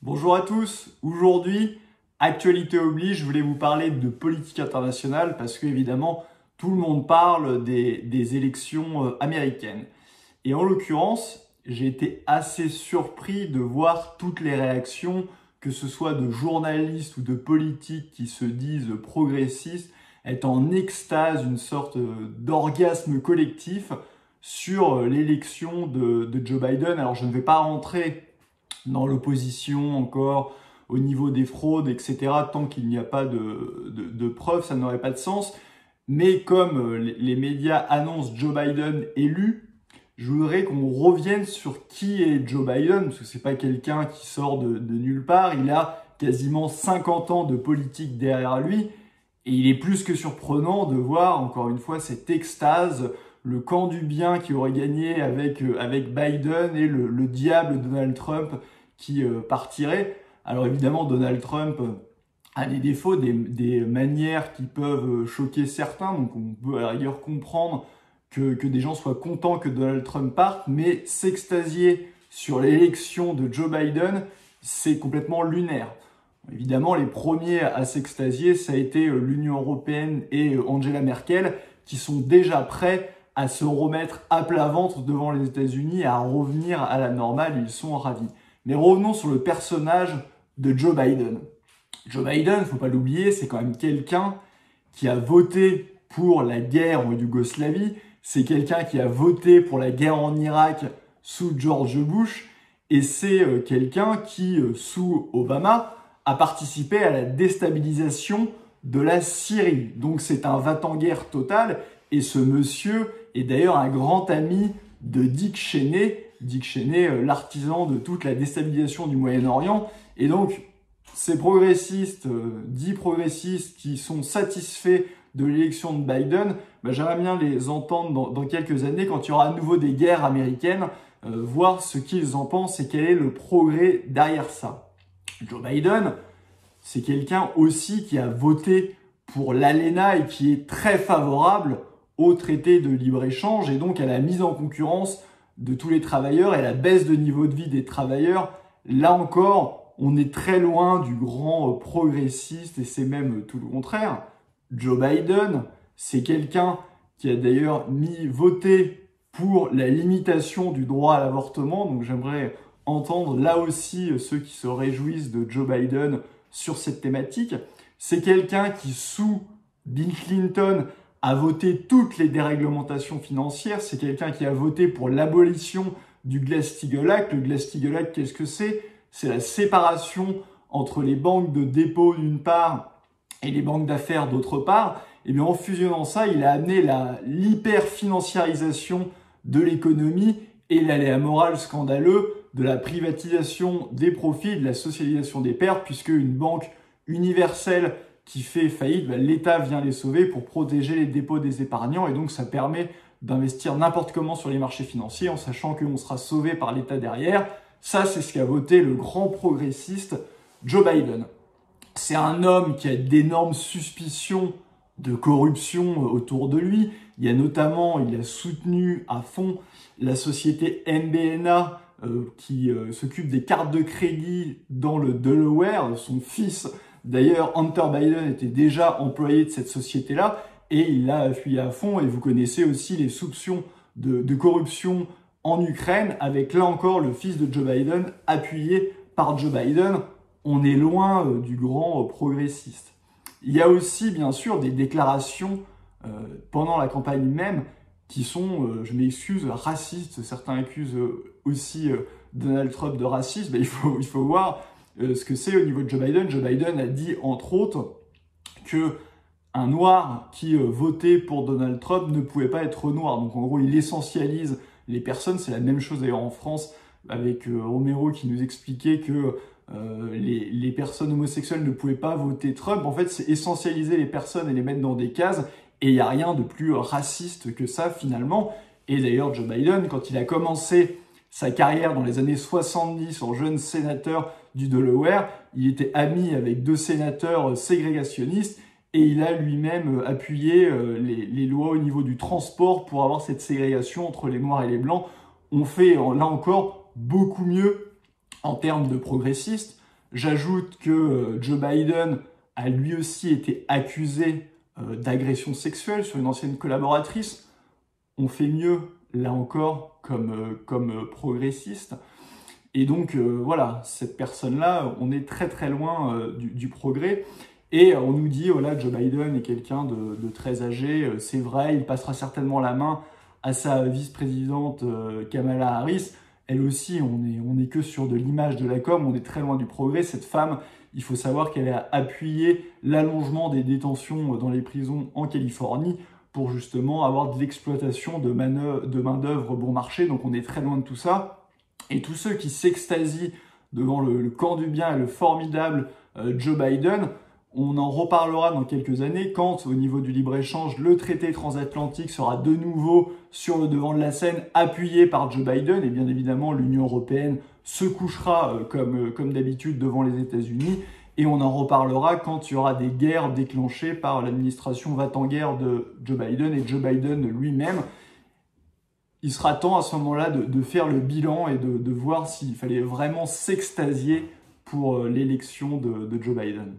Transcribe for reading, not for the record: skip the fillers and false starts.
Bonjour à tous, aujourd'hui, actualité oblige, je voulais vous parler de politique internationale parce que évidemment tout le monde parle des élections américaines. Et en l'occurrence, j'ai été assez surpris de voir toutes les réactions, que ce soit de journalistes ou de politiques qui se disent progressistes, être en extase, une sorte d'orgasme collectif sur l'élection de Joe Biden. Alors je ne vais pas rentrer dans l'opposition encore au niveau des fraudes, etc. Tant qu'il n'y a pas de preuves, ça n'aurait pas de sens. Mais comme les médias annoncent Joe Biden élu, je voudrais qu'on revienne sur qui est Joe Biden, parce que c'est pas quelqu'un qui sort de nulle part. Il a quasiment 50 ans de politique derrière lui, et il est plus que surprenant de voir, encore une fois, cette extase, le camp du bien qui aurait gagné avec Biden et le diable Donald Trump qui partirait. Alors évidemment, Donald Trump a des défauts, des manières qui peuvent choquer certains, donc on peut à la rigueur comprendre que des gens soient contents que Donald Trump parte, mais s'extasier sur l'élection de Joe Biden, c'est complètement lunaire. Évidemment, les premiers à s'extasier, ça a été l'Union européenne et Angela Merkel, qui sont déjà prêts à se remettre à plat ventre devant les États-Unis et à revenir à la normale, ils sont ravis. Mais revenons sur le personnage de Joe Biden. Joe Biden, faut pas l'oublier, c'est quand même quelqu'un qui a voté pour la guerre en Yougoslavie, c'est quelqu'un qui a voté pour la guerre en Irak sous George Bush, et c'est quelqu'un qui, sous Obama, a participé à la déstabilisation de la Syrie. Donc c'est un va-t-en-guerre total, et ce monsieur est d'ailleurs un grand ami de Dick Cheney, l'artisan de toute la déstabilisation du Moyen-Orient. Et donc, ces progressistes, dits progressistes, qui sont satisfaits de l'élection de Biden, j'aimerais bien les entendre dans quelques années, quand il y aura à nouveau des guerres américaines, voir ce qu'ils en pensent et quel est le progrès derrière ça. Joe Biden, c'est quelqu'un aussi qui a voté pour l'ALENA et qui est très favorable au traité de libre-échange et donc à la mise en concurrence de tous les travailleurs et la baisse de niveau de vie des travailleurs. Là encore, on est très loin du grand progressiste et c'est même tout le contraire. Joe Biden, c'est quelqu'un qui a d'ailleurs voté pour la limitation du droit à l'avortement. Donc j'aimerais entendre là aussi ceux qui se réjouissent de Joe Biden sur cette thématique. C'est quelqu'un qui, sous Bill Clinton, a voté toutes les déréglementations financières. C'est quelqu'un qui a voté pour l'abolition du Glass-Steagall Act. Le Glass-Steagall Act, qu'est-ce que c'est? C'est la séparation entre les banques de dépôt d'une part et les banques d'affaires d'autre part. Et bien en fusionnant ça, il a amené l'hyper-financiarisation de l'économie et l'aléa moral scandaleux de la privatisation des profits et de la socialisation des pertes, puisque une banque universelle qui fait faillite, l'État vient les sauver pour protéger les dépôts des épargnants et donc ça permet d'investir n'importe comment sur les marchés financiers en sachant qu'on sera sauvé par l'État derrière. Ça, c'est ce qu'a voté le grand progressiste Joe Biden. C'est un homme qui a d'énormes suspicions de corruption autour de lui. Il a soutenu à fond la société MBNA qui s'occupe des cartes de crédit dans le Delaware. Son fils, d'ailleurs, Hunter Biden, était déjà employé de cette société-là et il l'a appuyé à fond. Et vous connaissez aussi les soupçons de corruption en Ukraine avec, là encore, le fils de Joe Biden appuyé par Joe Biden. On est loin du grand progressiste. Il y a aussi, bien sûr, des déclarations pendant la campagne même qui sont, je m'excuse, racistes. Certains accusent aussi Donald Trump de racisme. Il faut voir ce que c'est au niveau de Joe Biden. Joe Biden a dit, entre autres, qu'un noir qui votait pour Donald Trump ne pouvait pas être noir. Donc en gros, il essentialise les personnes. C'est la même chose d'ailleurs en France avec Romero qui nous expliquait que les personnes homosexuelles ne pouvaient pas voter Trump. En fait, c'est essentialiser les personnes et les mettre dans des cases. Et il n'y a rien de plus raciste que ça, finalement. Et d'ailleurs, Joe Biden, quand il a commencé sa carrière dans les années 70 en jeune sénateur du Delaware, il était ami avec 2 sénateurs ségrégationnistes et il a lui-même appuyé les lois au niveau du transport pour avoir cette ségrégation entre les Noirs et les Blancs. On fait, là encore, beaucoup mieux en termes de progressistes. J'ajoute que Joe Biden a lui aussi été accusé d'agression sexuelle sur une ancienne collaboratrice. On fait mieux, là encore, comme progressiste. Et donc, voilà, cette personne-là, on est très très loin du progrès. Et on nous dit, voilà, Joe Biden est quelqu'un de très âgé, c'est vrai, il passera certainement la main à sa vice-présidente Kamala Harris. Elle aussi, on n'est que sur de l'image de la com, on est très loin du progrès. Cette femme, il faut savoir qu'elle a appuyé l'allongement des détentions dans les prisons en Californie pour justement avoir de l'exploitation de main-d'œuvre bon marché. Donc on est très loin de tout ça. Et tous ceux qui s'extasient devant le camp du bien et le formidable Joe Biden, on en reparlera dans quelques années quand, au niveau du libre-échange, le traité transatlantique sera de nouveau sur le devant de la scène, appuyé par Joe Biden. Et bien évidemment, l'Union européenne se couchera comme d'habitude devant les États-Unis. Et on en reparlera quand il y aura des guerres déclenchées par l'administration va-t-en-guerre de Joe Biden et Joe Biden lui-même. Il sera temps à ce moment-là de faire le bilan et de voir s'il fallait vraiment s'extasier pour l'élection de Joe Biden.